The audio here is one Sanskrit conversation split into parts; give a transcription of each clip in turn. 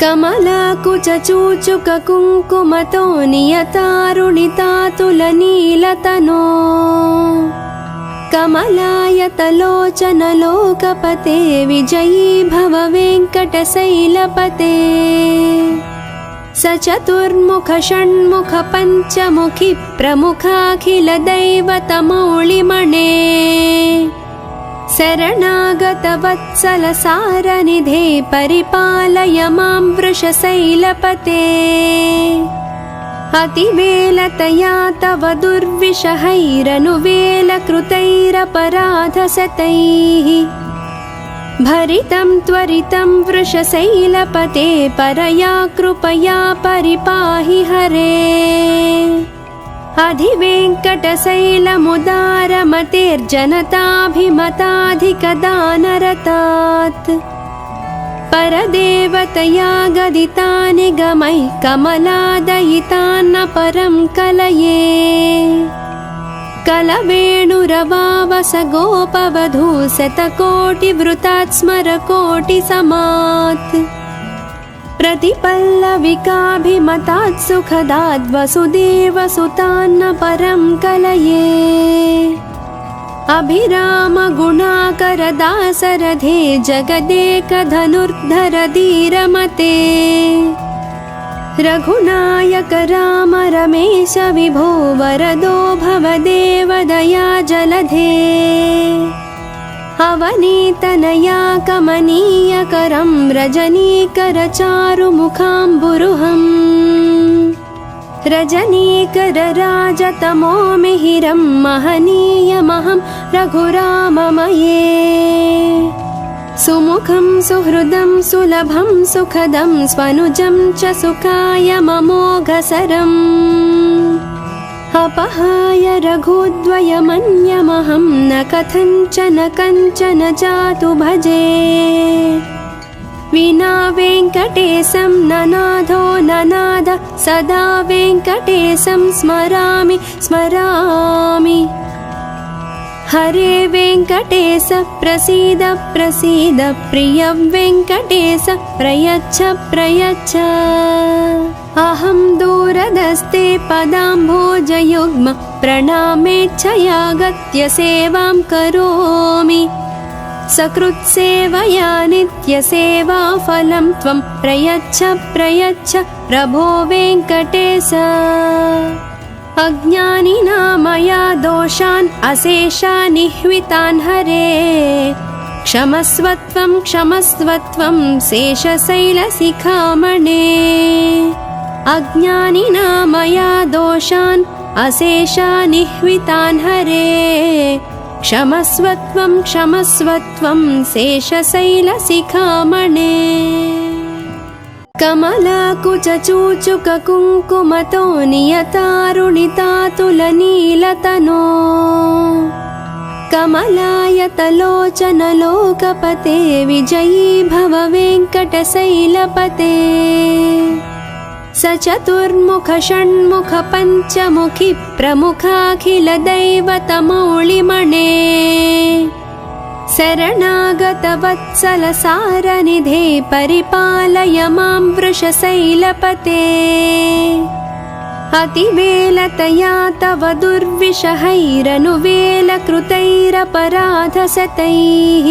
कमलाकुचूचुककुङ्कुमतो नियतारुणितातुलनीलतनो कमलायतलोचनलोकपते विजयी भव वेङ्कटशैलपते सचतुर्मुख षण्मुख पञ्चमुखि प्रमुखाखिलदैवतमौलिमणे शरणागतवत्सलसारनिधे परिपालय मां वृषशैलपते अतिवेलतया तव दुर्विषहैरनुवेलकृतैरपराधशतैः भरितं त्वरितं वृषशैलपते परया कृपया परिपाहि हरे अधिवेङ्कटशैलमुदारमतेर्जनताभिमताधिकदानरतात् परदेवतया गदितानि गमैः कमलादयितान्न परं कलये कलवेणुरवावस गोपवधू शतकोटिवृतात् स्मरकोटिसमात् प्रतिपल्लविकाभिमतात् सुखदाद् वसुदेवसुतान्न परं कलये अभिरामगुणाकरदासरथे जगदेकधनुर्धर धीरमते रघुनायक राम रमेश विभो वरदो भवदेव दया जलधे अवनीतनया कमनीयकरं रजनीकर चारुमुखाम्बुरुहम् रजनीकर राजतमो मिहिरं महनीयमहं रघुराममये सुमुखं सुहृदं सुलभं सुखदं स्वनुजं च सुखाय ममोघसरम् अपहाय रघुद्वयमन्यमहं न कथञ्चन कञ्चन जातु भजे विना वेङ्कटेशं ननाथो ननाद सदा वेङ्कटेशं स्मरामि स्मरामि हरे वेङ्कटेश प्रसीद प्रसीद प्रिय वेङ्कटेश प्रयच्छ प्रयच्छ अहं दूरदस्ते पदाम्भोजयुग्म प्रणामेच्छयागत्य सेवां करोमि सकृत्सेवया नित्यसेवाफलं त्वं प्रयच्छ प्रयच्छ प्रभो वेङ्कटेश अज्ञानिना मया दोषान् अशेषान् निह्वितान् हरे क्षमस्वत्वं क्षमस्वत्वं शेषशैलशिखामणे अज्ञानिना मया दोषान् अशेषान् निह्वितान् हरे क्षमस्वत्वं क्षमस्वत्वं शेषशैलशिखामणे कमलाकुचूचुककुङ्कुमतो नियतारुणितातुलनीलतनो कमलायतलोचनलोकपते विजयी भव वेङ्कटशैलपते सचतुर्मुख षण्मुख पञ्चमुखि प्रमुखाखिलदैवतमौलिमणे शरणागतवत्सलसारनिधे परिपालय मां वृषशैलपते अतिवेलतया तव दुर्विषहैरनुवेलकृतैरपराधशतैः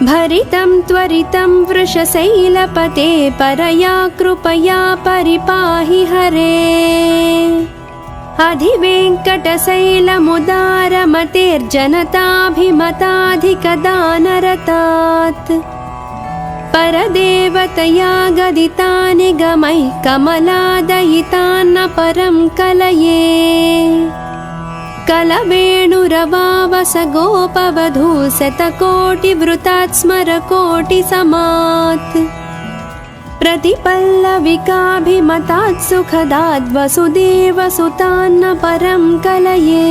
भरितं त्वरितं वृषशैलपते परया कृपया परिपाहि हरे अधिवेङ्कटशैलमुदारमतेर्जनताभिमताधिकदानरतात् परदेवतया गदितानि गमैः कमलादयितान्न परं कलये कलवेणुरवावस गोपवधू शतकोटिवृतात् स्मरकोटिसमात् प्रतिपल्लविकाभिमतात् सुखदाद् वसुदेवसुतान्न परं कलये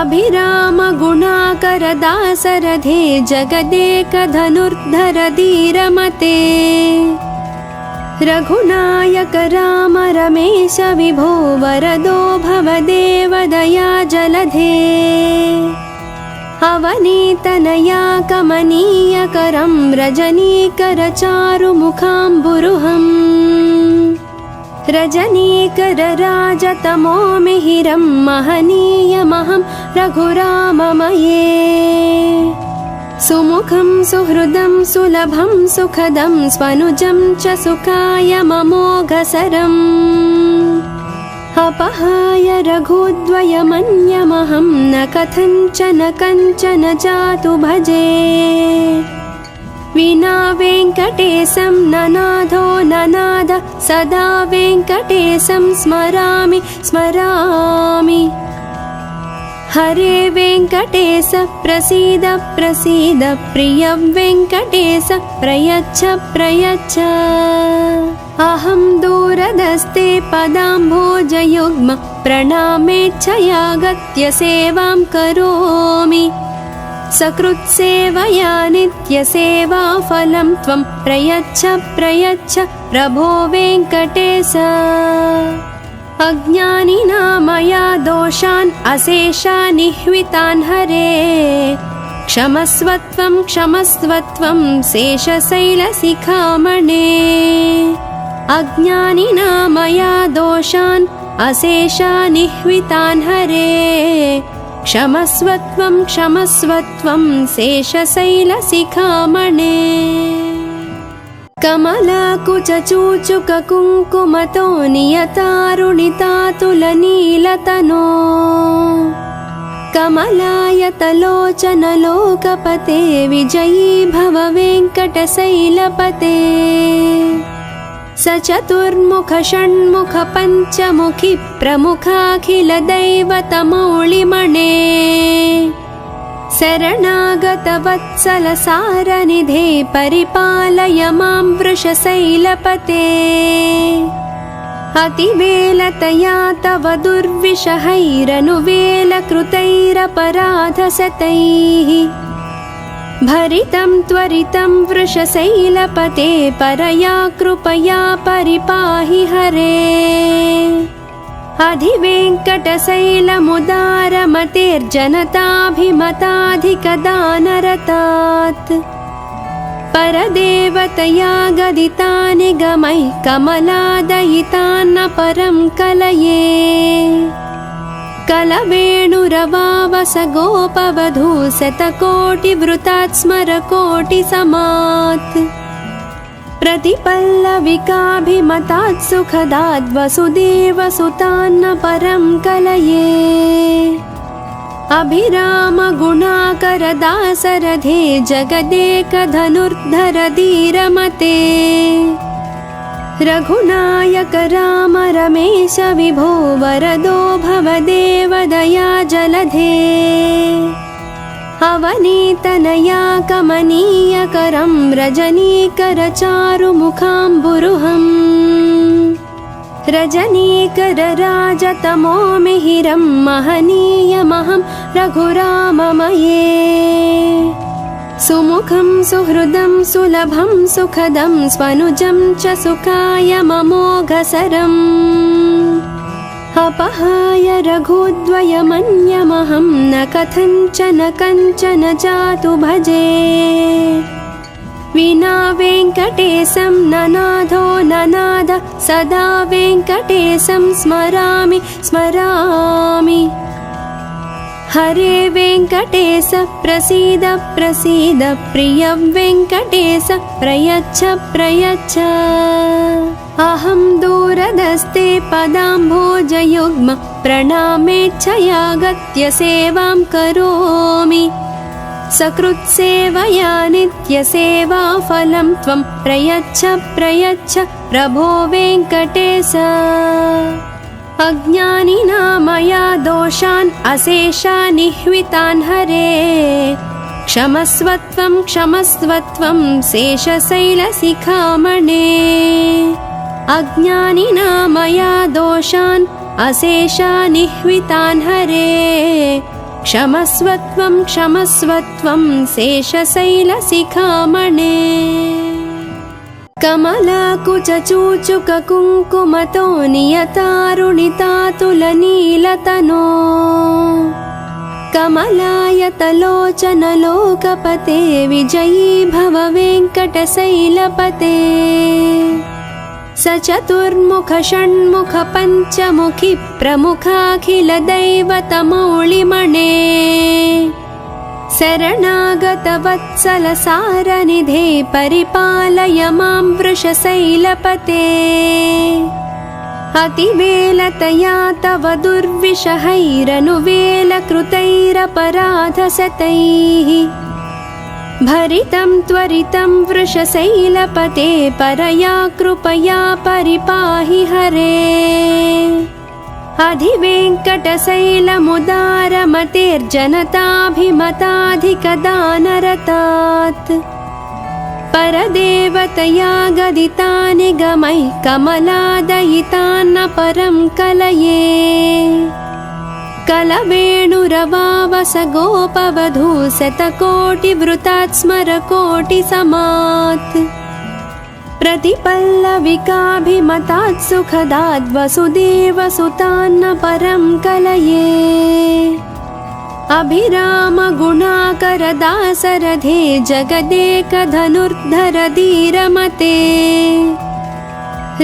अभिरामगुणाकरदासरथे जगदेकधनुर्धर धीरमते रघुनायक राम रमेश विभो वरदो भवदेव दया जलधे अवनीतनया कमनीयकरं रजनीकरचारुमुखाम्बुरुहम् रजनीकरराजतमो मिहिरं महनीयमहं रघुराममये सुमुखं सुहृदं सुलभं सुखदं स्वनुजं च सुखायममोघसरम् अपहाय रघुद्वयमन्यमहं न कथञ्चन कञ्चन जातु भजे विना वेङ्कटेशं ननाथो ननाद सदा वेङ्कटेशं स्मरामि स्मरामि हरे वेङ्कटेश प्रसीद प्रसीद प्रिय वेङ्कटेश प्रयच्छ प्रयच्छ अहं दूरदस्ते पदाम्भोजयुग्म प्रणामेच्छयागत्य सेवां करोमि सकृत्सेवया नित्यसेवाफलं त्वं प्रयच्छ प्रयच्छ प्रभो वेङ्कटेश अज्ञानिना मया दोषान् अशेषानिह्वितान् हरे क्षमस्वत्वं क्षमस्वत्वं शेषशैलशिखामणे अज्ञानिना मया दोषान् अशेषानिह्वितान् हरे क्षमस्वत्वं क्षमस्वत्वं शेषशैलशिखामणे कमलाकुचूचुककुङ्कुमतो नियतारुणितातुलनीलतनो कमलायतलोचनलोकपते विजयी भव वेङ्कटशैलपते सचतुर्मुख षण्मुख पञ्चमुखि प्रमुखाखिलदैवतमौलिमणे शरणागतवत्सलसारनिधे परिपालय मां वृषशैलपते अतिवेलतया तव दुर्विषहैरनुवेलकृतैरपराधशतैः भरितं त्वरितं वृषशैलपते परया कृपया परिपाहि हरे अधिवेङ्कटशैलमुदारमतेर्जनताभिमताधिकदानरतात् परदेवतया गदितानि गमैः कमलादयितान्न परं कलये कलवेणुरवावस गोपवधू शतकोटिवृतात् स्मरकोटिसमात् प्रतिपल्लविकाभिमतात् सुखदात् वसुदेवसुतान्न परं कलये अभिरामगुणाकरदासरथे जगदेकधनुर्धर धीरमते रघुनायक राम रमेश विभो वरदो भवदेव दया जलधे अवनीतनया कमनीयकरं रजनीकरचारुमुखाम्बुरुहम् रजनीकरराजतमो मिहिरं महनीयमहं रघुराममये सुमुखं सुहृदं सुलभं सुखदं स्वनुजं च सुखायममोघसरम् अपहाय रघुद्वयमन्यमहं न कथञ्चन कञ्चन जातु भजे विना वेङ्कटेशं ननाथो ननाद सदा वेङ्कटेशं स्मरामि स्मरामि हरे वेङ्कटेश प्रसीद प्रसीद प्रिय वेङ्कटेश प्रयच्छ प्रयच्छ अहं दूरदस्ते पदाम्भोजयुग्म प्रणामेच्छयागत्य सेवां करोमि सकृत्सेवया नित्यसेवाफलं त्वं प्रयच्छ प्रयच्छ प्रभो वेङ्कटेश अज्ञानिना मया दोषान् अशेषानिह्वितान् हरे क्षमस्वत्वं क्षमस्वत्वं शेषशैलशिखामणे अज्ञानिना मया दोषान् अशेषानिह्वितान् हरे क्षमस्वत्वं क्षमस्वत्वं शेषशैलशिखामणे कमलाकुचूचुककुङ्कुमतो नियतारुणितातुलनीलतनो कमलायतलोचन लोकपते विजयी भव वेङ्कटशैलपते सचतुर्मुख षण्मुख पञ्चमुखी प्रमुखाखिल दैवतमौलिमणे शरणागत वत्सल सारनिधे परिपालय मां वृषशैलपते अतिवेलतया तव दुर्विषहैरनुवेलकृतैरपराधशतैः भरितं त्वरितं वृषशैलपते परया कृपया परिपाहि हरे अधिवेङ्कटशैलमुदारमतेर्जनताभिमताधिकदानरतात् परदेवतया गदितानि गमैः कमलादयितान्न परं कलये कलवेणुरवावस गोपवधू शतकोटिवृतात् स्मरकोटिसमात् प्रतिपल्लविकाभिमतात् सुखदात् वसुदेवसुतान्न परं कलये अभिराम गुणाकर दासरथे जगदेकधनुर्धर धीरमते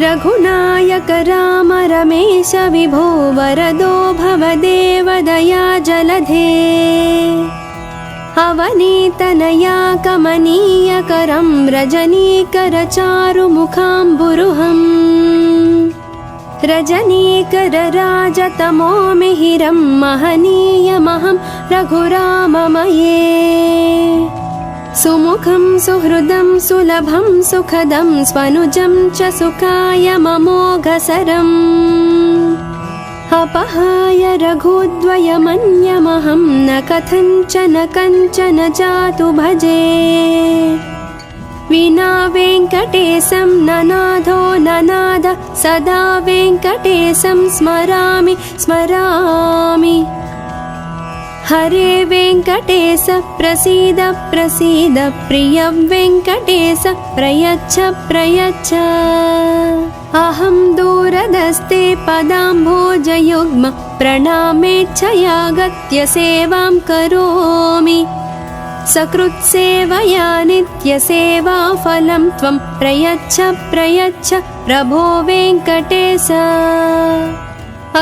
रघुनायक राम रमेश विभो वरदो भवदेव दया जलधे अवनीतनया कमनीयकरं रजनीकर चारुमुखाम्बुरुहम् रजनीकर राजतमो मिहिरं महनीयमहं रघुराममये सुमुखं सुहृदं सुलभं सुखदं स्वनुजं च सुखाय ममोघसरम् अपहाय रघुद्वयमन्यमहं न कथञ्चन कञ्चन जातु भजे विना वेङ्कटेशं ननाथो ननाद सदा वेङ्कटेशं स्मरामि स्मरामि हरे वेङ्कटेश प्रसीद प्रसीद प्रिय वेङ्कटेश प्रयच्छ प्रयच्छ अहं दूरदस्ते पदाम्भोजयुग्म प्रणामेच्छयागत्य सेवां करोमि सकृत्सेवया नित्यसेवाफलं त्वं प्रयच्छ प्रयच्छ प्रभो वेङ्कटेश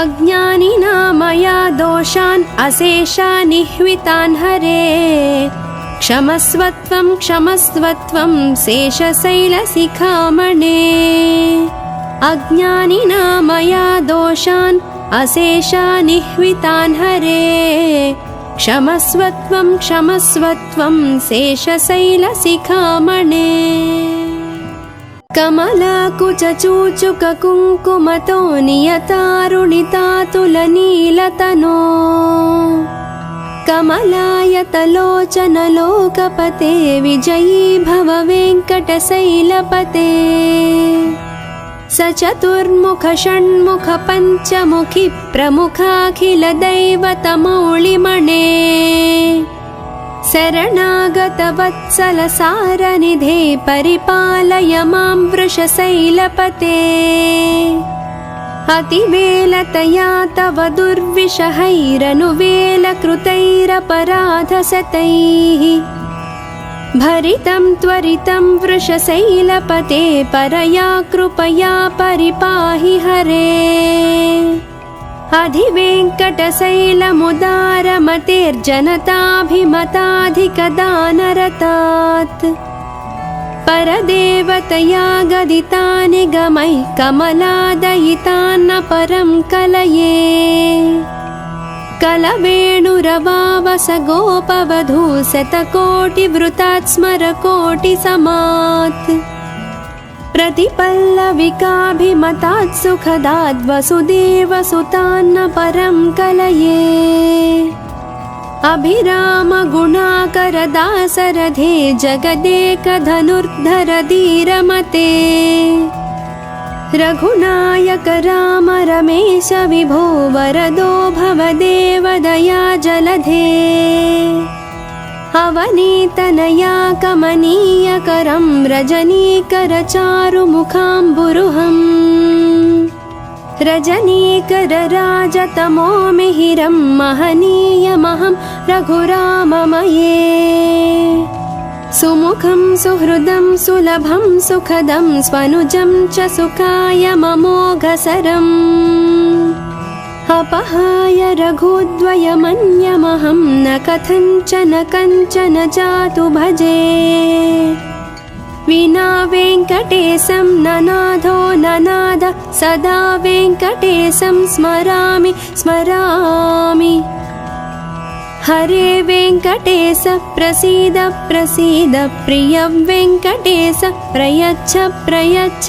अज्ञानिना मया दोषान् अशेषान् निह्वितान् हरे क्षमस्वत्वं क्षमस्वत्वं शेषशैलशिखामणे अज्ञानिना मया दोषान् अशेषान् निह्वितान् हरे क्षमस्वत्वं क्षमस्वत्वं शेषशैलशिखामणे कमलाकुचूचुककुङ्कुमतो नियतारुणितातुलनीलतनो कमलायतलोचन लोकपते विजयी भव वेङ्कटशैलपते सचतुर्मुख षण्मुख पञ्चमुखी प्रमुखाखिल दैवतमौलिमणे शरणागत वत्सल सारनिधे परिपालय मां वृषशैलपते अतिवेलतया तव दुर्विषहैरनुवेलकृतैरपराधशतैः भरितं त्वरितं वृषशैलपते परया कृपया परिपाहि हरे अधिवेङ्कटशैलमुदारमतेर्जनताभिमताधिकदानरतात् परदेवतया गदितानि गमैः कमलादयितान्न परं कलये कलवेणुरवावस गोपवधू शतकोटिवृतात् स्मरकोटिसमात् प्रतिपल्लविकाभिमतात् सुखदात् वसुदेवसुतान्न परं कलये अभिराम गुणाकर दासरथे जगदेकधनुर्धर धीरमते रघुनायक राम रमेश विभो वरदो भवदेव दया जलधे अवनीतनया कमनीयकरं रजनीकर चारुमुखाम्बुरुहम् रजनीकरराजतमो मिहिरं महनीयमहं रघुराममये सुमुखं सुहृदं सुलभं सुखदं स्वनुजं च सुखाय ममोघसरम् अपहाय रघुद्वयमन्यमहं न कथञ्चन कञ्चन जातु भजे विना वेङ्कटेशं ननाथो ननाद सदा वेङ्कटेशं स्मरामि स्मरामि हरे वेङ्कटेश प्रसीद प्रसीद प्रिय वेङ्कटेश प्रयच्छ प्रयच्छ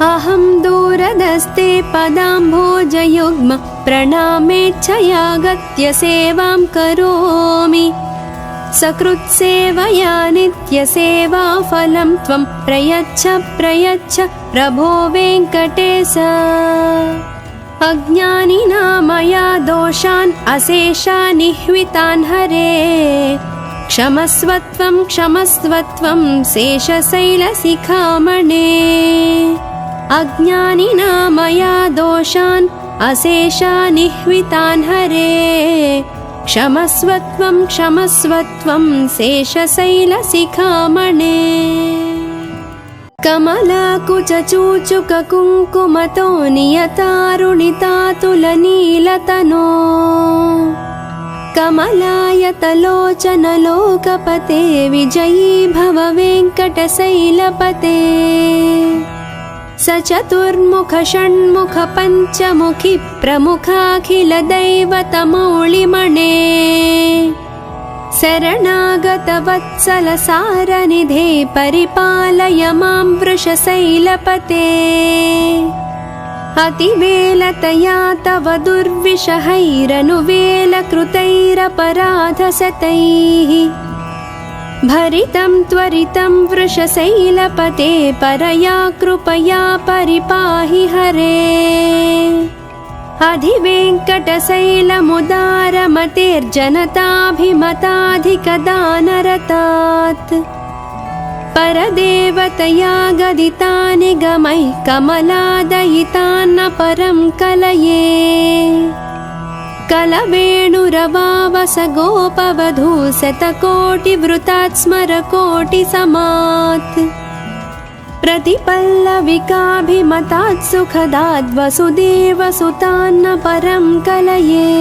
अहं दूरदस्ते पदाम्भोजयुग्म प्रणामेच्छयागत्य सेवां करोमि सकृत्सेवया नित्यसेवाफलं त्वं प्रयच्छ प्रयच्छ प्रभो वेङ्कटेश अज्ञानिना मया दोषान् अशेषानिह्वितान् हरे क्षमस्वत्वं क्षमस्वत्वं शेषशैलशिखामणे अज्ञानिना मया दोषान् अशेषानिह्वितान् हरे क्षमस्वत्वं क्षमस्वत्वं शेषशैलशिखामणे कमलाकुचूचुककुङ्कुमतो नियतारुणितातुलनीलतनो कमलायतलोचनलोकपते विजयी भव वेङ्कटशैलपते सचतुर्मुख षण्मुख पञ्चमुखि प्रमुखाखिलदैवतमौलिमणे शरणागतवत्सलसारनिधे परिपालय मां वृषशैलपते अतिवेलतया तव दुर्विषहैरनुवेलकृतैरपराधशतैः भरितं त्वरितं वृषशैलपते परया कृपया परिपाहि हरे अधिवेङ्कटशैलमुदारमतेर्जनताभिमताधिकदानरतात् परदेवतया गदितानि गमैः कमलादयितान्न परं कलये कलवेणुरवावस गोपवधू शतकोटिवृतात् स्मरकोटिसमात् प्रतिपल्लविकाभिमतात् सुखदात् वसुदेवसुतान्न परं कलये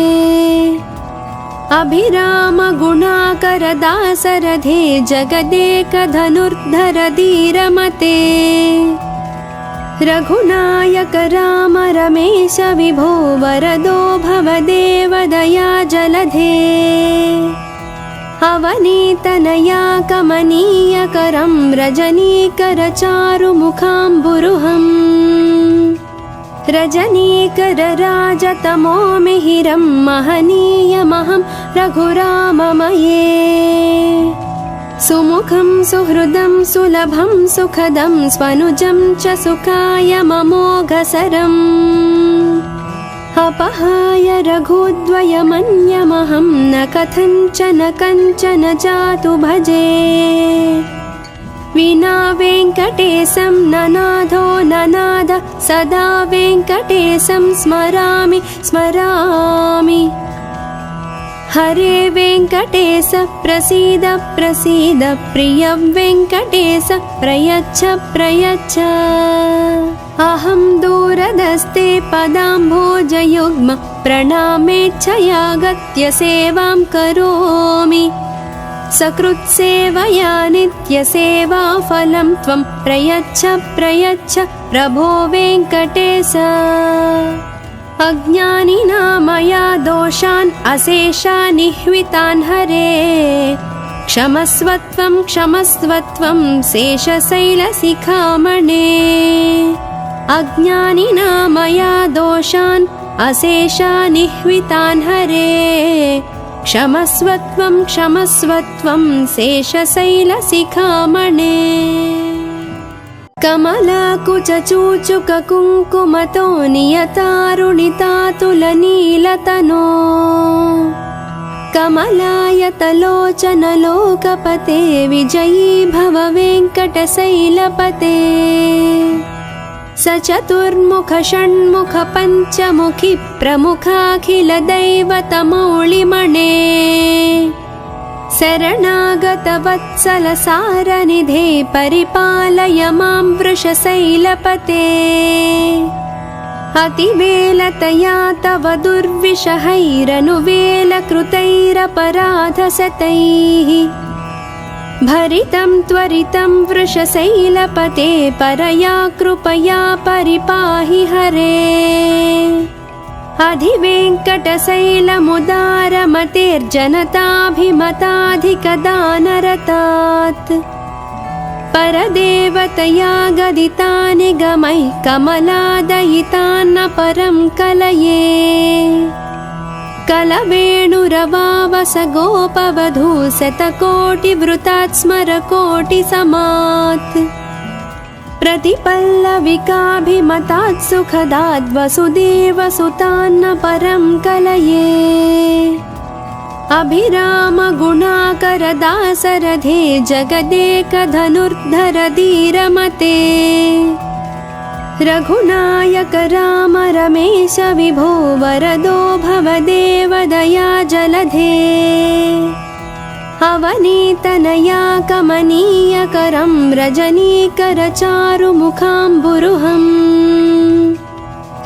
अभिरामगुणाकरदासरथे जगदेकधनुर्धर धीरमते रघुनायक राम रमेश विभो वरदो भवदेव दया जलधे अवनीतनया कमनीयकरं रजनीकरचारुमुखाम्बुरुहम् रजनीकरराजतमो मिहिरं महनीयमहं रघुराममये सुमुखं सुहृदं सुलभं सुखदं स्वनुजं च सुखाय ममोघसरम् अपहाय रघुद्वयमन्यमहं न कथञ्चन कञ्चन जातु भजे विना वेङ्कटेशं ननाथो ननाद सदा वेङ्कटेशं स्मरामि स्मरामि हरे वेङ्कटेश प्रसीद प्रसीद प्रिय वेङ्कटेश प्रयच्छ प्रयच्छ अहं दूरदस्ते पदाम्भोजयुग्म प्रणामेच्छयागत्य सेवां करोमि सकृत्सेवया नित्यसेवाफलं त्वं प्रयच्छ प्रयच्छ प्रभो वेङ्कटेश अज्ञानिना मया दोषान् अशेषानिह्वितान् हरे क्षमस्वत्वं क्षमस्वत्वं शेषशैलशिखामणे अज्ञानिना मया दोषान् अशेषानिह्वितान् हरे क्षमस्वत्वं क्षमस्वत्वं शेषशैलशिखामणे कमलाकुचूचुककुङ्कुमतो नियतारुणितातुलनीलतनो कमलायतलोचनलोकपते विजयी भव वेङ्कटशैलपते स चतुर्मुख षण्मुख पञ्चमुखी प्रमुखाखिलदैवतमौलिमणे शरणागत वत्सल सारनिधे परिपालय मां वृषशैलपते अतिवेलतया तव दुर्विषहैरनुवेलकृतैरपराधशतैः भरितं त्वरितं वृषशैलपते परया कृपया परिपाहि हरे अधिवेङ्कटशैलमुदारमतेर्जनताभिमताधिकदानरतात् परदेवतया गदितानि गमैः कमलादयितान्न परं कलये कलवेणुरवावस गोपवधू शतकोटिवृतात् स्मरकोटिसमात् प्रतिपल्लविकाभिमतात् सुखदात् वसुदेवसुतान्न परं कलये अभिरामगुणाकरदासरथे जगदेकधनुर्धर धीरमते रघुनायक राम रमेश विभो वरदो भवदेव दया जलधे अवनीतनया कमनीयकरं रजनीकर चारुमुखाम्बुरुहम्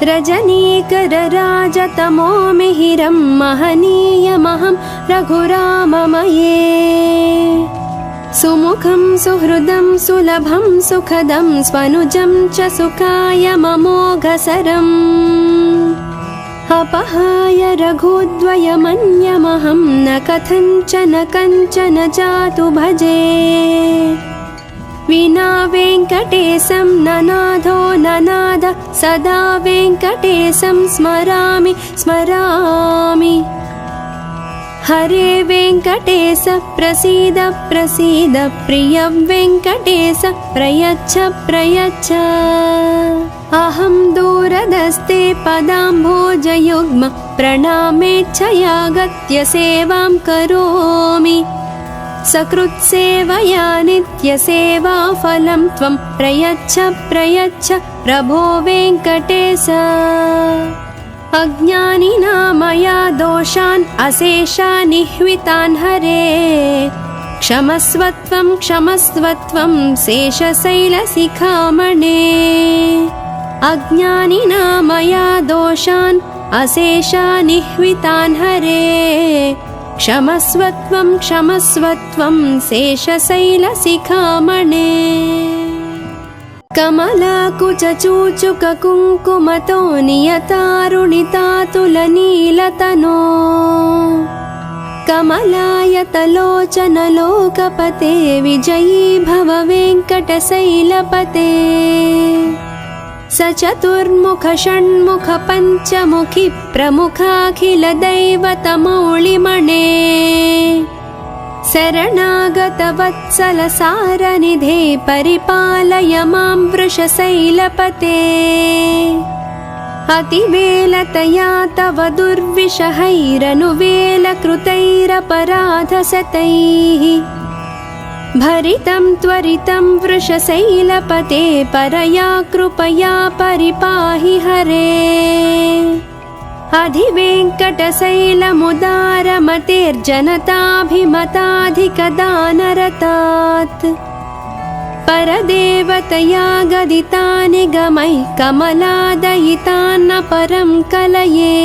रजनीकर राजतमो मिहिरं महनीयमहं रघुराममये सुमुखं सुहृदं सुलभं सुखदं स्वनुजं च सुखाय ममोघसरम् अपहाय रघुद्वयमन्यमहं न कथञ्चन कञ्चन जातु भजे विना वेङ्कटेशं ननाथो ननाद सदा वेङ्कटेशं स्मरामि स्मरामि हरे वेङ्कटेश प्रसीद प्रसीद प्रिय वेङ्कटेश प्रयच्छ प्रयच्छ अहं दूरदस्ते पदाम्भोजयुग्म प्रणामेच्छयागत्य सेवां करोमि सकृत्सेवया नित्यसेवाफलं त्वं प्रयच्छ प्रयच्छ प्रभो वेङ्कटेश अज्ञानिना मया दोषान् अशेषान् निह्वितान् हरे क्षमस्वत्वं क्षमस्वत्वं शेषशैलशिखामणे अज्ञानिना मया दोषान् अशेषान् निह्वितान् हरे क्षमस्वत्वं क्षमस्वत्वं शेषशैलशिखामणे कमलाकुचूचुककुङ्कुमतो नियतारुणितातुलनीलतनो कमलायतलोचन लोकपते विजयी भव वेङ्कटशैलपते स चतुर्मुख षण्मुख पञ्चमुखी प्रमुखाखिलदैवतमौलिमणे शरणागत वत्सल सारनिधे परिपालय मां वृषशैलपते अतिवेलतया तव दुर्विषहैरनुवेलकृतैरपराधशतैः भरितं त्वरितं वृषशैलपते परया कृपया परिपाहि हरे अधिवेङ्कटशैलमुदारमतेर्जनताभिमताधिकदानरतात् परदेवतया गदितानि गमैः कमलादयितान्न परं कलये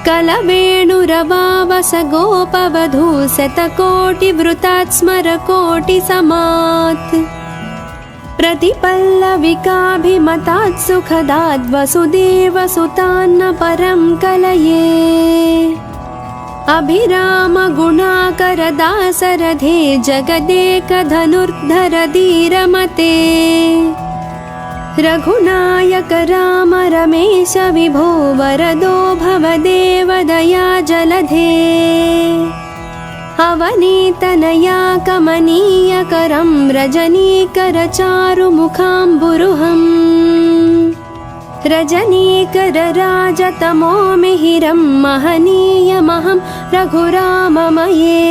कलवेणुरवावस गोपवधू शतकोटिवृतात् स्मरकोटिसमात् प्रतिपल्लविकाभिमतात् सुखदात् वसुदेवसुतान्न परं कलये अभिरामगुणाकरदासरथे जगदेकधनुर्धर धीरमते रघुनायक राम रमेश विभो वरदो भवदेव दया जलधे अवनीतनया कमनीयकरं रजनीकर चारुमुखाम्बुरुहम् रजनीकर राजतमो मिहिरं महनीयमहं रघुराममये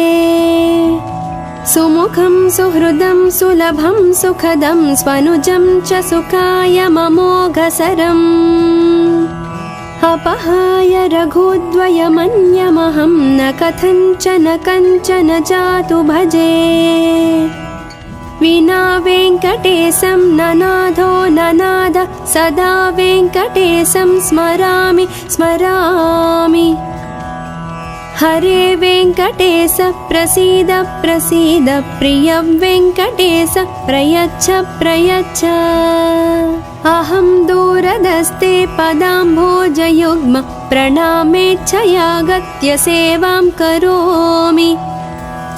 सुमुखं सुहृदं सुलभं सुखदं स्वनुजं च सुखाय ममोघसरम् अपहाय रघुद्वयमन्यमहं न कथञ्चन कञ्चन जातु भजे विना वेङ्कटेशं ननाथो ननाद सदा वेङ्कटेशं स्मरामि स्मरामि हरे वेङ्कटेश प्रसीद प्रसीद प्रिय वेङ्कटेश प्रयच्छ प्रयच्छ अहं दूरदस्ते पदाम्भोजयुग्म प्रणामेच्छयागत्य सेवां करोमि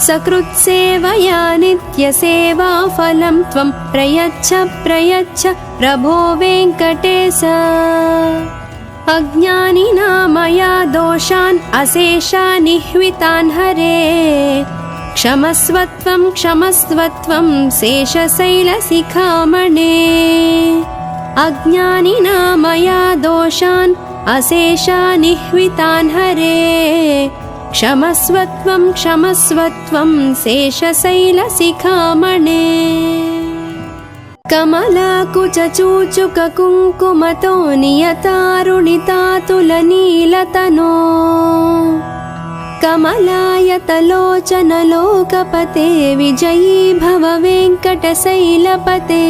सकृत्सेवया नित्यसेवाफलं त्वं प्रयच्छ प्रयच्छ प्रभो वेङ्कटेश अज्ञानिना मया दोषान् अशेषान् निह्वितान् हरे क्षमस्वत्वं क्षमस्वत्वं शेषशैलशिखामणे अज्ञानिना मया दोषान् अशेषान् निह्वितान् हरे क्षमस्वत्वं क्षमस्वत्वं शेषशैलशिखामणे कमलाकुचूचुककुङ्कुमतो नियतारुणितातुलनीलतनो कमलायतलोचनलोकपते विजयी भव वेङ्कटशैलपते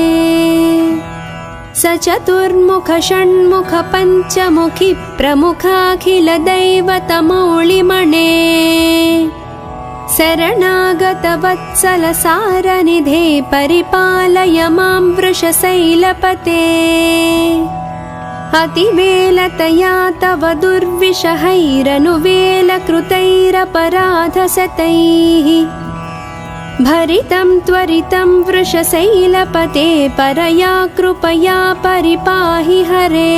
सचतुर्मुख षण्मुख पञ्चमुखि प्रमुखाखिलदैवतमौलिमणे शरणागतवत्सलसारनिधे परिपालय मां वृषशैलपते अतिवेलतया तव दुर्विषहैरनुवेलकृतैरपराधशतैः भरितं त्वरितं वृषशैलपते परया कृपया परिपाहि हरे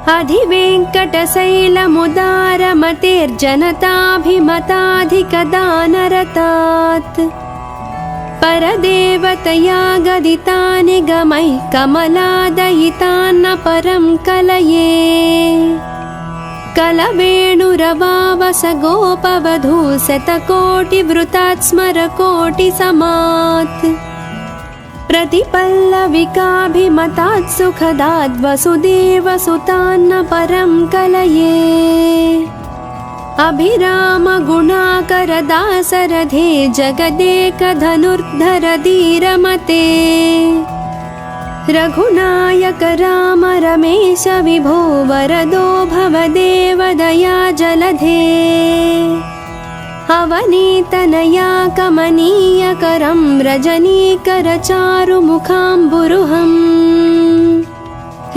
अधिवेङ्कटशैलमुदारमतेर्जनताभिमताधिकदानरतात् परदेवतया गदितानि गमैः कमलादयितान्न परं कलये कलवेणुरवावस गोपवधू शतकोटिवृतात् स्मरकोटिसमात् प्रतिपल्लविकाभिमतात् सुखदात् वसुदेवसुतान्न परं कलये अभिरामगुणाकरदासरथे जगदेकधनुर्धर धीरमते रघुनायक राम रमेश विभो वरदो भवदेव दया जलधे अवनीतनया कमनीयकरं रजनीकरचारुमुखाम्बुरुहम्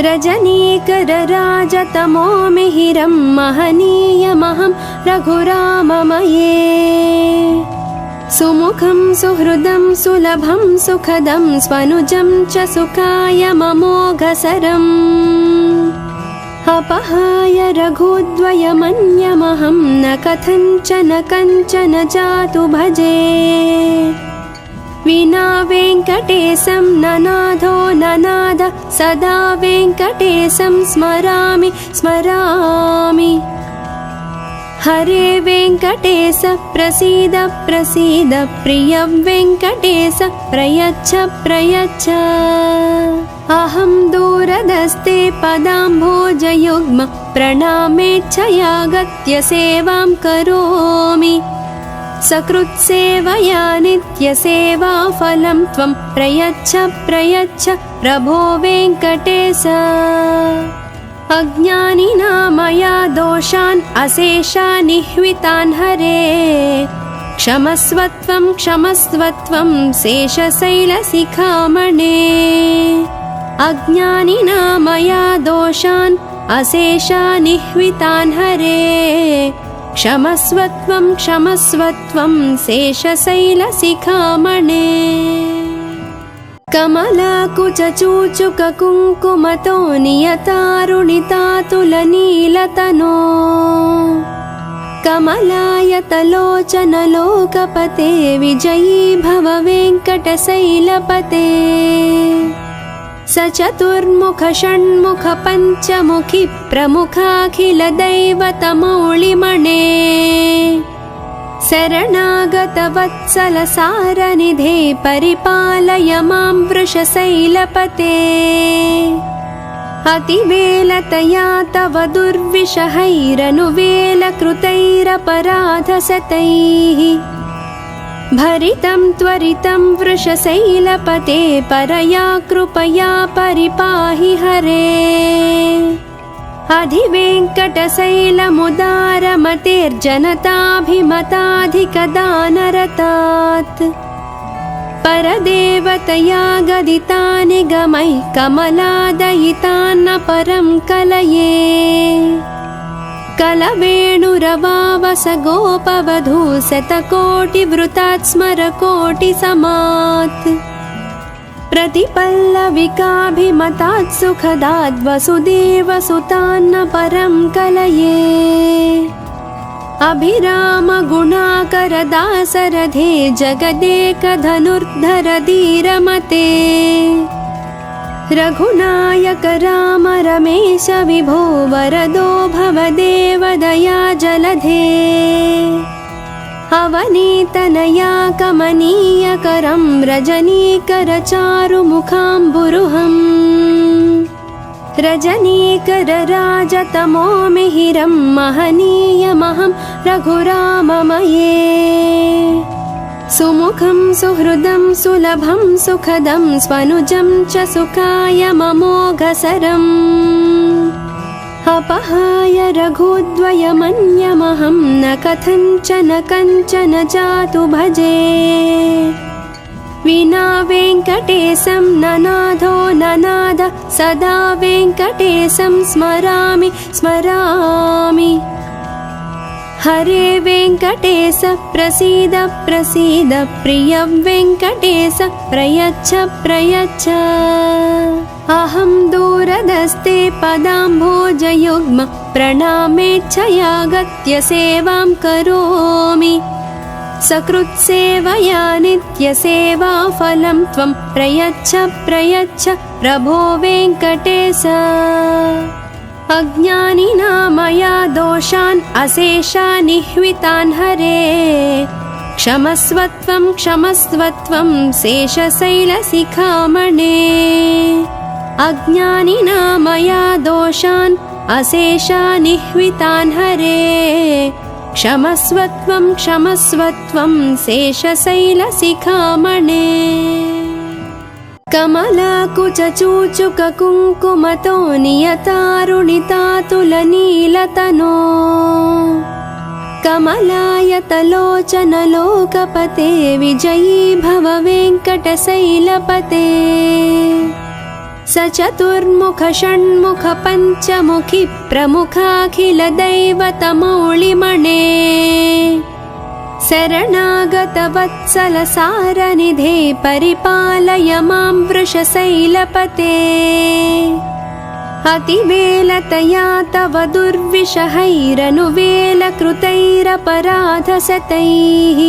रजनीकरराजतमो मिहिरं महनीयमहं रघुराममये सुमुखं सुहृदं सुलभं सुखदं स्वनुजं च सुखाय ममोघसरम् अपहाय रघुद्वयमन्यमहं न कथञ्चन कञ्चन जातु भजे विना वेङ्कटेशं ननाथो ननाद सदा वेङ्कटेशं स्मरामि स्मरामि हरे वेङ्कटेश प्रसीद प्रसीद प्रिय वेङ्कटेश प्रयच्छ प्रयच्छ अहं दूरदस्ते पदाम्भोजयुग्म प्रणामेच्छयागत्य सेवां करोमि सकृत्सेवया नित्यसेवाफलं त्वं प्रयच्छ प्रयच्छ प्रभो वेङ्कटेश अज्ञानिना मया दोषान् अशेषान् निह्वितान् हरे क्षमस्वत्वं क्षमस्वत्वं शेषशैलशिखामणे अज्ञानिना मया दोषान् अशेषान् निह्वितान् हरे क्षमस्वत्वं क्षमस्वत्वं शेषशैलशिखामणे कमलाकुचूचुककुङ्कुमतो नियतारुणितातुलनीलतनो कमलायतलोचनलोकपते विजयी भव वेङ्कटशैलपते सचतुर्मुख षण्मुख पञ्चमुखि प्रमुखाखिलदैवतमौलिमणे शरणागतवत्सलसारनिधे परिपालय मां वृषशैलपते अतिवेलतया तव दुर्विषहैरनुवेलकृतैरपराधशतैः भरितं त्वरितं वृषशैलपते परया कृपया परिपाहि हरे अधिवेङ्कटशैलमुदारमतेर्जनताभिमताधिकदानरतात् परदेवतया गदितानि गमैः कमलादयितान्न परं कलये कलवेणुरवावस गोपवधू शतकोटिवृतात् स्मरकोटिसमात् प्रतिपल्लविकाभिमतात् सुखदात् वसुदेवसुतान्न परं कलये अभिरामगुणाकरदासरथे जगदेकधनुर्धर धीरमते रघुनायक राम रमेश विभो वरदो भवदेव दया जलधे अवनीतनया कमनीयकरं रजनीकरचारुमुखाम्बुरुहम् रजनीकरराजतमो मिहिरं महनीयमहं रघुराममये सुमुखं सुहृदं सुलभं सुखदं स्वनुजं च सुखायममोघसरम् अपहाय रघुद्वयमन्यमहं न कथञ्चन कञ्चन जातु भजे विना वेङ्कटेशं ननाथो ननाद सदा वेङ्कटेशं स्मरामि स्मरामि हरे वेङ्कटेश प्रसीद प्रसीद प्रिय वेङ्कटेश प्रयच्छ प्रयच्छ अहं दूरदस्ते पदाम्भोजयुग्म प्रणामेच्छयागत्य सेवां करोमि सकृत्सेवया नित्यसेवाफलं त्वं प्रयच्छ प्रयच्छ प्रभो वेङ्कटेश अज्ञानिना मया दोषान् अशेषान् निह्वितान् हरे क्षमस्वत्वं क्षमस्वत्वं शेषशैलशिखामणे अज्ञानिना मया दोषान् अशेषान् निह्वितान् हरे क्षमस्वत्वं क्षमस्वत्वं शेषशैलशिखामणे कमलाकुचूचुककुङ्कुमतो नियतारुणितातुलनीलतनो कमलायतलोचनलोकपते विजयी भव वेङ्कटशैलपते सचतुर्मुख षण्मुख पञ्चमुखि प्रमुखाखिलदैवतमौलिमणे शरणागतवत्सलसारनिधे परिपालय मां वृषशैलपते अतिवेलतया तव दुर्विषहैरनुवेलकृतैरपराधशतैः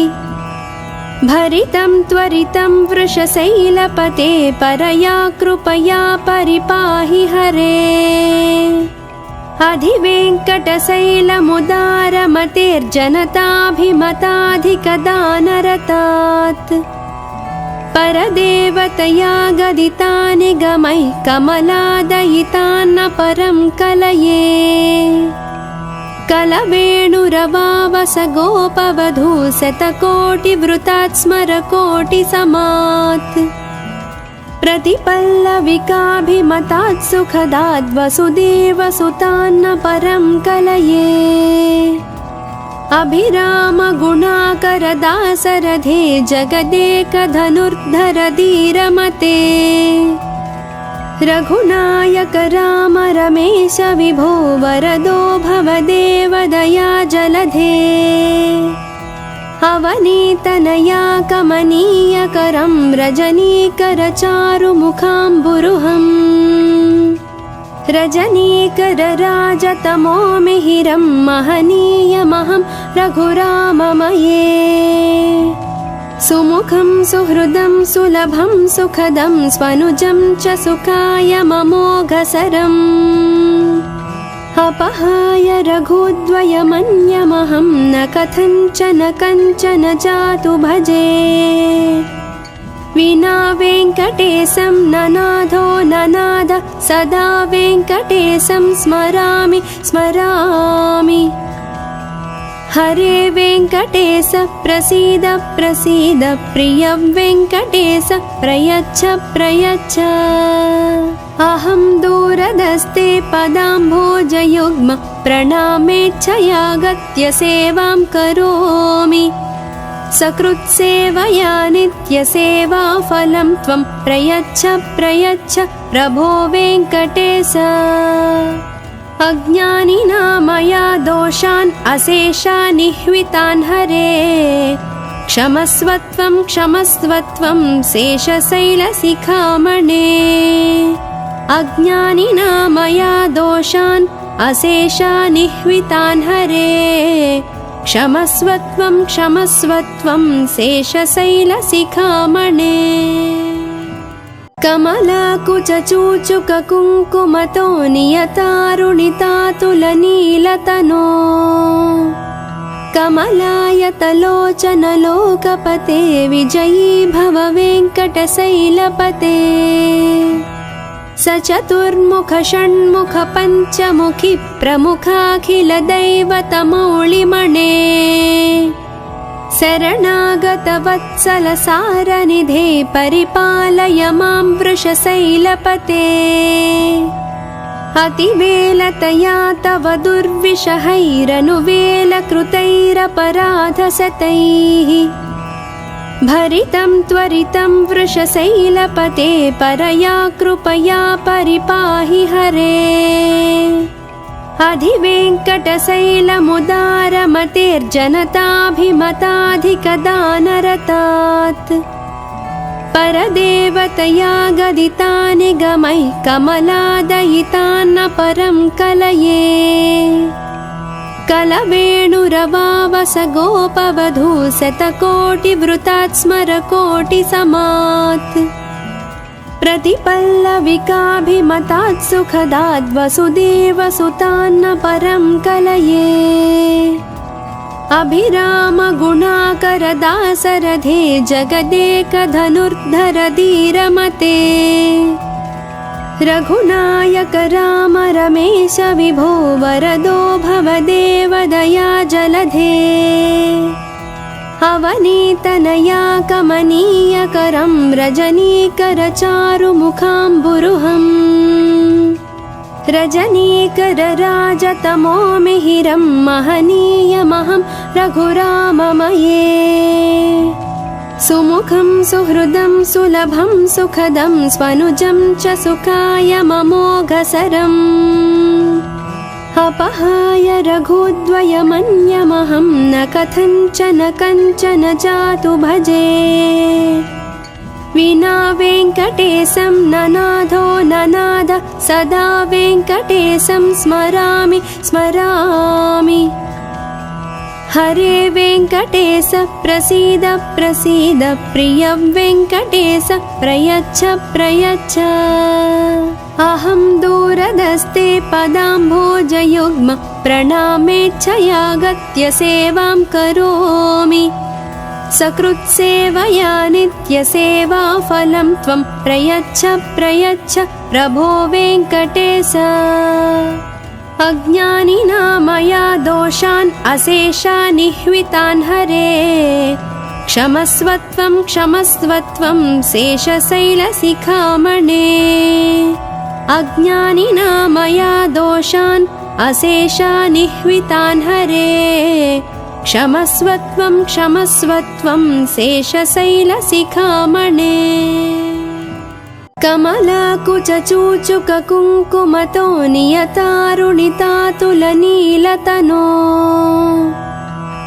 भरितं त्वरितं वृषशैलपते परया कृपया परिपाहि हरे अधिवेङ्कटशैलमुदारमतेर्जनताभिमताधिकदानरतात् परदेवतया गदितानि गमैः कमलादयितान्न परं कलये कलवेणुरवावस गोपवधू शतकोटिवृतात् स्मरकोटिसमात् प्रतिपल्लविकाभिमतात् सुखदात् वसुदेवसुतान्न परं कलये अभिरामगुणाकरदासरथे जगदेकधनुर्धर धीरमते रघुनायक राम रमेश विभो वरदो भवदेव दया जलधे अवनीतनया कमनीयकरं रजनीकरचारुमुखाम्बुरुहम् रजनीकरराजतमो मिहिरं महनीयमहं रघुराममये सुमुखं सुहृदं सुलभं सुखदं स्वनुजं च सुखायममोघसरम् अपहाय रघुद्वयमन्यमहं न कथञ्चन कञ्चन जातु भजे विना वेङ्कटेशं ननाथो ननाद सदा वेङ्कटेशं स्मरामि स्मरामि हरे वेङ्कटेश प्रसीद प्रसीद प्रिय वेङ्कटेश प्रयच्छ प्रयच्छ अहं दूरदस्ते पदाम्भोजयुग्म प्रणामेच्छयागत्य सेवां करोमि सकृत्सेवया नित्यसेवाफलं त्वं प्रयच्छ प्रयच्छ प्रभो वेङ्कटेश अज्ञानिना मया दोषान् अशेषानिह्वितान् हरे क्षमस्वत्वं क्षमस्वत्वं शेषशैलशिखामणे अज्ञानिना मया दोषान् अशेषानिह्वितान् हरे क्षमस्वत्वं क्षमस्वत्वं शेषशैलशिखामणे कमलाकुचूचुककुङ्कुमतो नियतारुणितातुलनीलतनो कमलायतलोचनलोकपते विजयी भव वेङ्कटशैलपते सचतुर्मुख षण्मुख पञ्चमुखि प्रमुखाखिलदैवतमौलिमणे शरणागतवत्सलसारनिधे परिपालय मां वृषशैलपते अतिवेलतया तव दुर्विषहैरनुवेलकृतैरपराधशतैः भरितं त्वरितं वृषशैलपते परया कृपया परिपाहि हरे अधिवेङ्कटशैलमुदारमतेर्जनताभिमताधिकदानरतात् परदेवतया गदितानि गमैः कमलादयितान्न परं कलये कलवेणुरवावस गोपवधू शतकोटिवृतात् स्मरकोटिसमात् प्रतिपल्लविकाभिमतात् सुखदात् वसुदेवसुतान्न परं कलये अभिरामगुणाकरदासरथे जगदेकधनुर्धर धीरमते रघुनायक राम रमेश विभो वरदो भवदेव दया जलधे अवनीतनया कमनीयकरं रजनीकर चारुमुखाम्बुरुहम् रजनीकर राजतमो मिहिरं महनीयमहं रघुराममये सुमुखं सुहृदं सुलभं सुखदं स्वनुजं च सुखाय ममोघसरम् अपहाय रघुद्वयमन्यमहं न कथञ्चन कञ्चन जातु भजे विना वेङ्कटेशं ननाथो ननाद सदा वेङ्कटेशं स्मरामि स्मरामि हरे वेङ्कटेश प्रसीद प्रसीद प्रिय वेङ्कटेश प्रयच्छ प्रयच्छ अहं दूरदस्ते पदाम्भोजयुग्म प्रणामेच्छयागत्य सेवां करोमि सकृत्सेवया नित्यसेवाफलं त्वं प्रयच्छ प्रयच्छ प्रभो वेङ्कटेश अज्ञानिना मया दोषान् अशेषानिह्वितान् हरे क्षमस्वत्वं क्षमस्वत्वं शेषशैलशिखामणे अज्ञानिना मया दोषान् अशेषानिह्वितान् हरे क्षमस्वत्वं क्षमस्वत्वं शेषशैलशिखामणे कमलाकुचूचुककुङ्कुमतो नियतारुणितातुलनीलतनो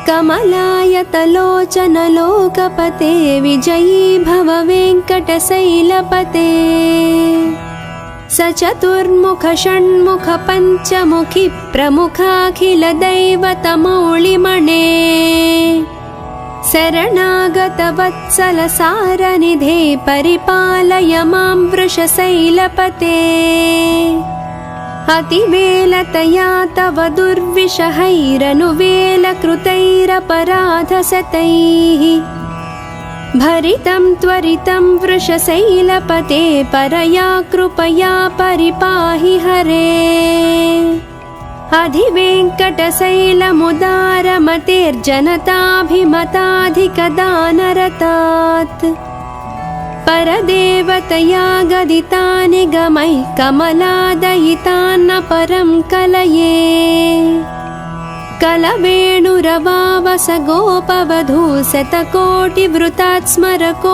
कमलायतलोचनलोकपते विजयी भव वेङ्कटशैलपते सचतुर्मुख षण्मुख पञ्चमुखि प्रमुखाखिलदैवतमौलिमणे शरणागतवत्सलसारनिधे परिपालय मां वृषशैलपते अतिवेलतया तव दुर्विषहैरनुवेलकृतैरपराधशतैः भरितं त्वरितं वृषशैलपते परया कृपया परिपाहि हरे अधिवेङ्कटशैलमुदारमतेर्जनताभिमताधिकदानरतात् परदेवतया गदितानि गमैः कमलादयितान्न परं कलये कलवेणुरवावस गोपवधू शतकोटिवृतात् स्मरकोटिसमात्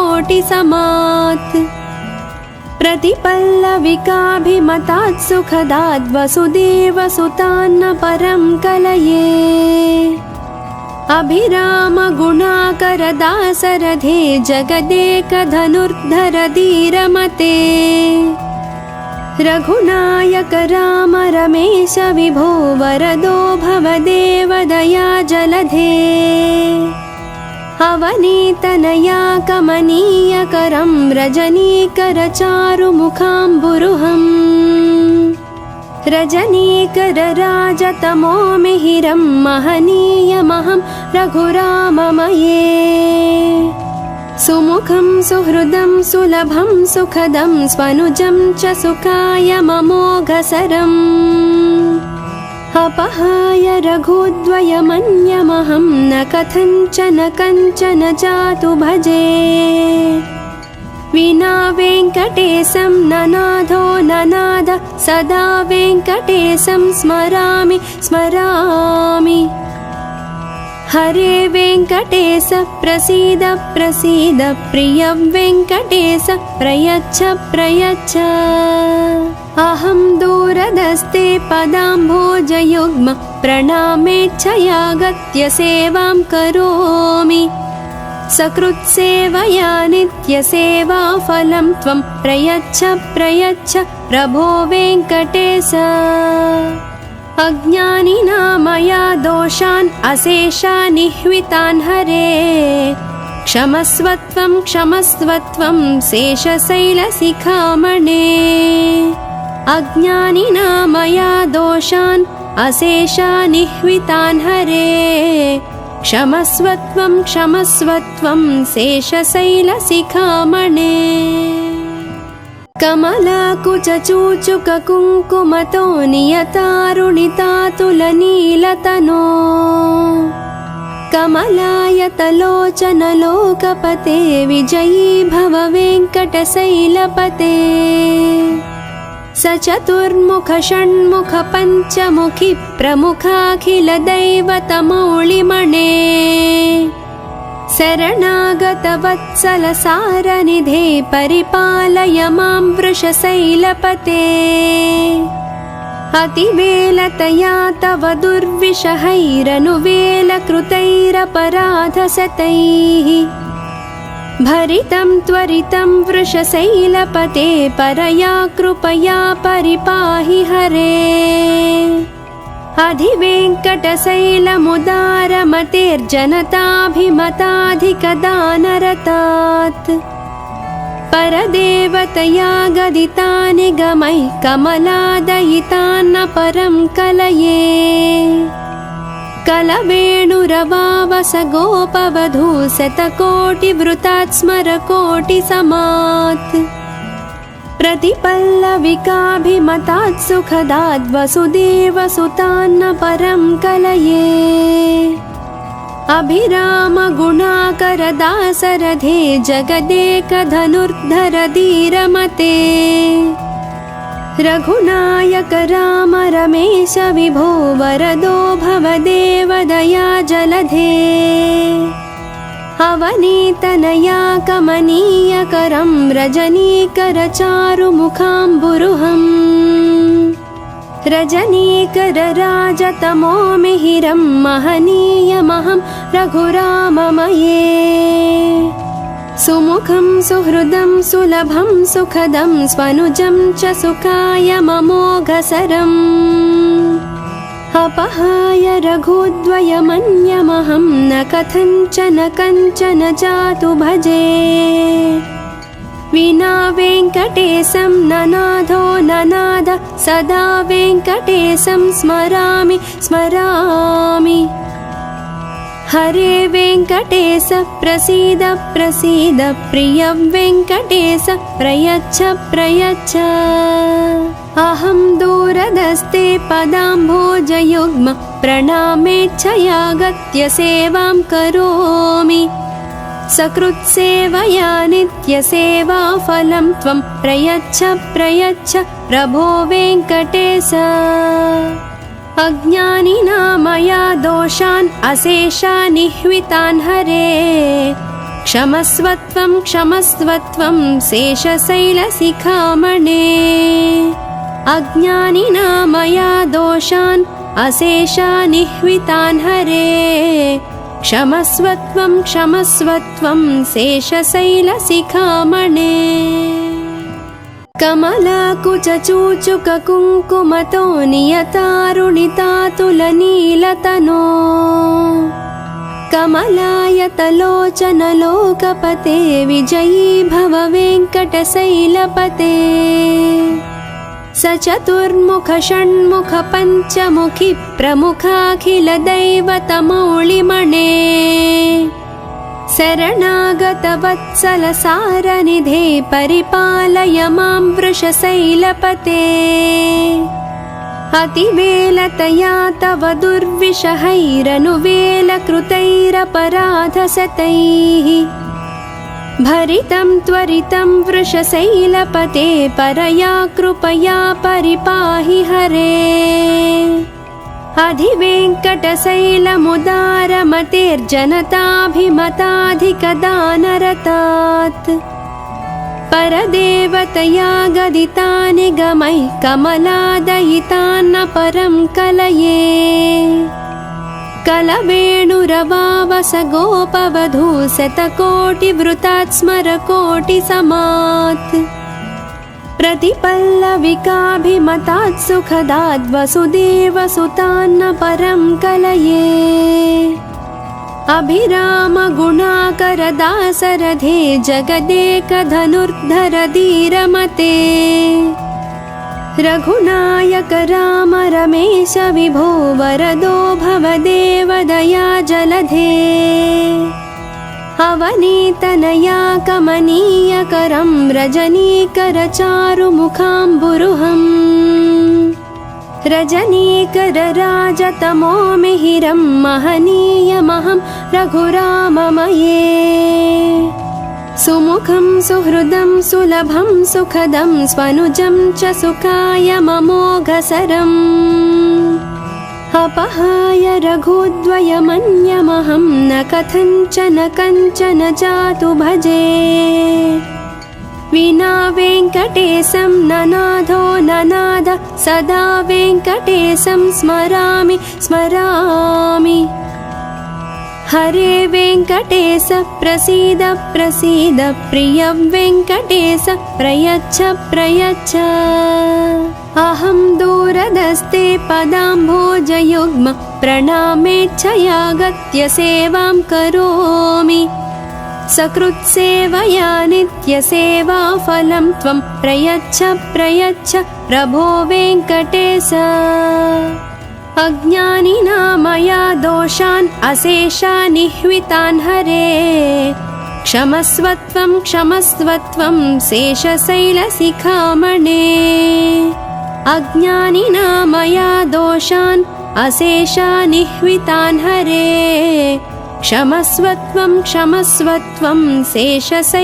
प्रतिपल्लविकाभिमतात् सुखदाद् वसुदेवसुतान्न परं कलये अभिरामगुणाकरदासरथे जगदेकधनुर्धर धीरमते रघुनायक राम रमेश विभो वरदो भवदेव दया जलधे अवनीतनया कमनीयकरं रजनीकर चारुमुखाम्बुरुहम् रजनीकर राजतमो मिहिरं महनीयमहं रघुराममये सुमुखं सुहृदं सुलभं सुखदं स्वनुजं च सुखाय ममोघसरम् अपहाय रघुद्वयमन्यमहं न कथञ्चन कञ्चन जातु भजे विना वेङ्कटेशं ननाथो ननाद सदा वेङ्कटेशं स्मरामि स्मरामि हरे वेङ्कटेश प्रसीद प्रसीद प्रिय वेङ्कटेश प्रयच्छ प्रयच्छ अहं दूरदस्ते पदाम्भोजयुग्म प्रणामेच्छयागत्य सेवां करोमि सकृत्सेवया नित्यसेवाफलं त्वं प्रयच्छ प्रयच्छ प्रभो वेङ्कटेश अज्ञानिना मया दोषान् अशेषानिह्वितान् हरे क्षमस्वत्वं क्षमस्वत्वं शेषशैलशिखामणे अज्ञानिना मया दोषान् अशेषानिह्वितान् हरे क्षमस्वत्वं क्षमस्वत्वं शेषशैलशिखामणे कमलाकुचूचुककुङ्कुमतो नियतारुणितातुलनीलतनो कमलायतलोचनलोकपते विजयी भव वेङ्कटशैलपते सचतुर्मुख षण्मुख पञ्चमुखि प्रमुखाखिलदैवतमौलिमणे शरणागतवत्सलसारनिधे परिपालय मां वृषशैलपते अतिवेलतया तव दुर्विषहैरनुवेलकृतैरपराधशतैः भरितं त्वरितं वृषशैलपते परया कृपया परिपाहि हरे अधिवेङ्कटशैलमुदारमतेर्जनताभिमताधिकदानरतात् परदेवतया गदितानि गमैः कमलादयितान्न परं कलये कलवेणुरवावस गोपवधू शतकोटिवृतात् स्मरकोटिसमात् प्रतिपल्लविकाभिमतात् सुखदाद् वसुदेवसुतान्न परं कलये अभिरामगुणाकरदासरथे जगदेकधनुर्धर धीरमते रघुनायक राम रमेश विभो वरदो भवदेव दया जलधे अवनीतनया कमनीयकरं रजनीकर चारुमुखाम्बुरुहम् रजनीकर राजतमो मिहिरं महनीयमहं रघुराममये सुमुखं सुहृदं सुलभं सुखदं स्वनुजं च सुखाय ममोघसरम् अपहाय रघुद्वयमन्यमहं न कथञ्चन कञ्चन जातु भजे विना वेङ्कटेशं ननादो ननाद सदा वेङ्कटेशं स्मरामि स्मरामि। हरे वेङ्कटेश प्रसीद प्रसीद प्रिय वेङ्कटेश प्रयच्छ प्रयच्छ। अहं दूरदस्ते पदाम्भोजयुग्म प्रणामेच्छयागत्य सेवां करोमि। सकृत्सेवया नित्यसेवाफलं त्वं प्रयच्छ प्रयच्छ प्रभो वेङ्कटेश। अज्ञानिना मया दोषान् अशेषानिह्वितान् हरे क्षमस्वत्वं क्षमस्वत्वं शेषशैलशिखामणे। अज्ञानिना मया दोषान् अशेषानिह्वितान् हरे क्षमस्वत्वं क्षमस्वत्वं शेषशैलशिखामणे। कमलाकुचूचुककुङ्कुमतो नियतारुणितातुलनीलतनो कमलायतलोचनलोकपते विजयी भव वेङ्कटशैलपते। सचतुर्मुख षण्मुख पञ्चमुखि प्रमुखाखिलदैवतमौलिमणे। शरणागतवत्सलसारनिधे परिपालय मां वृषशैलपते। अतिवेलतया तव दुर्विषहैरनुवेलकृतैरपराधशतैः भरितं त्वरितं वृषशैलपते परया कृपया परिपाहि हरे। अधिवेङ्कटशैलमुदारमतेर्जनताभिमताधिकदानरतात् परदेवतया गदितानि गमैः कमलादयितान्न परं कलये। कलवेणुरवावस गोपवधू शतकोटिवृतात् स्मरकोटिसमात् प्रतिपल्लविकाभिमतात् सुखदाद् वसुदेवसुतान्न परं कलये। अभिरामगुणाकरदासरथे जगदेकधनुर्धर धीरमते। रघुनायक राम रमेश विभो वरदो भवदेव दया जलधे। अवनीतनया कमनीयकरं रजनीकर चारुमुखाम्बुरुहम्। रजनीकर राजतमो मिहिरं महनीयमहं रघुराममये। सुमुखं सुहृदं सुलभं सुखदं स्वनुजं च सुखाय ममोघसरम्। अपहाय रघुद्वयमन्यमहं न कथञ्चन कञ्चन जातु भजे। विना वेङ्कटेशं ननादो ननाद सदा वेङ्कटेशं स्मरामि स्मरामि। हरे वेङ्कटेश प्रसीद प्रसीद प्रिय वेङ्कटेश प्रयच्छ प्रयच्छ। अहं दूरदस्ते पदाम्भोजयुग्म प्रणामेच्छयागत्य सेवां करोमि। सकृत्सेवया नित्यसेवाफलं त्वं प्रयच्छ प्रयच्छ प्रभो वेङ्कटेश। अज्ञानिना मया दोषान् अशेषानिह्वितान् हरे क्षमस्वत्वं क्षमस्वत्वं शेषशैलशिखामणे। अज्ञानिना मया दोषान् अशेषानिह्वितान् हरे क्षमस्वत्वं क्षमस्वत्वं शेषशैलशिखामणे।